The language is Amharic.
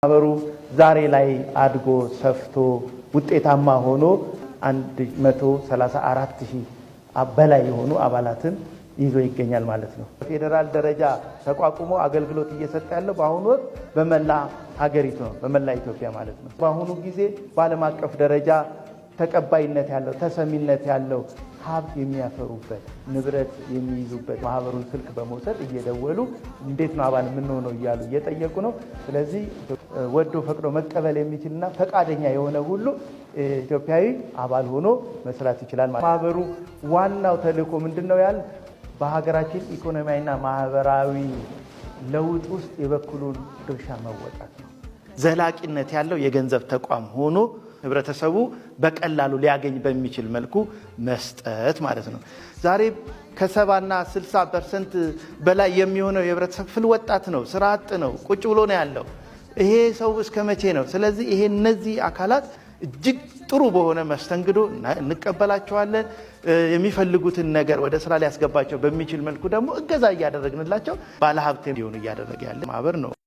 ማህበሩ ዛሬ ላይ አድጎ ሰፍቶ ውጤታማ ሆኖ 134,000 በላይ የሆኑ አባላትን ይዞ ይገኛል ማለት ነው። ፌደራል ደረጃ ተቋቁሞ አገልግሎት እየሰጠ ያለው በአሁኑ ወቅት በመላ ሀገሪቱ ነው፣ በመላ ኢትዮጵያ ማለት ነው። በአሁኑ ጊዜ በዓለም አቀፍ ደረጃ ተቀባይነት ያለው ተሰሚነት ያለው ሀብት የሚያፈሩበት ንብረት የሚይዙበት ማህበሩን ስልክ በመውሰድ እየደወሉ እንዴት ነው አባል የምንሆነው እያሉ እየጠየቁ ነው። ስለዚህ ወዶ ፈቅዶ መቀበል የሚችልና ፈቃደኛ የሆነ ሁሉ ኢትዮጵያዊ አባል ሆኖ መስራት ይችላል። ማህበሩ ዋናው ተልእኮ ምንድነው ያል በሀገራችን ኢኮኖሚያዊና ማህበራዊ ለውጥ ውስጥ የበኩሉን ድርሻ መወጣት ነው። ዘላቂነት ያለው የገንዘብ ተቋም ሆኖ ህብረተሰቡ በቀላሉ ሊያገኝ በሚችል መልኩ መስጠት ማለት ነው። ዛሬ ከ70 እና 60% በላይ የሚሆነው የህብረተሰብ ክፍል ወጣት ነው፣ ስራ አጥ ነው፣ ቁጭ ብሎ ነው ያለው። ይሄ ሰው እስከ መቼ ነው? ስለዚህ ይሄ እነዚህ አካላት እጅግ ጥሩ በሆነ መስተንግዶ እንቀበላቸዋለን። የሚፈልጉትን ነገር ወደ ስራ ሊያስገባቸው በሚችል መልኩ ደግሞ እገዛ እያደረግንላቸው ባለሀብት እንዲሆኑ እያደረገ ያለ ማህበር ነው።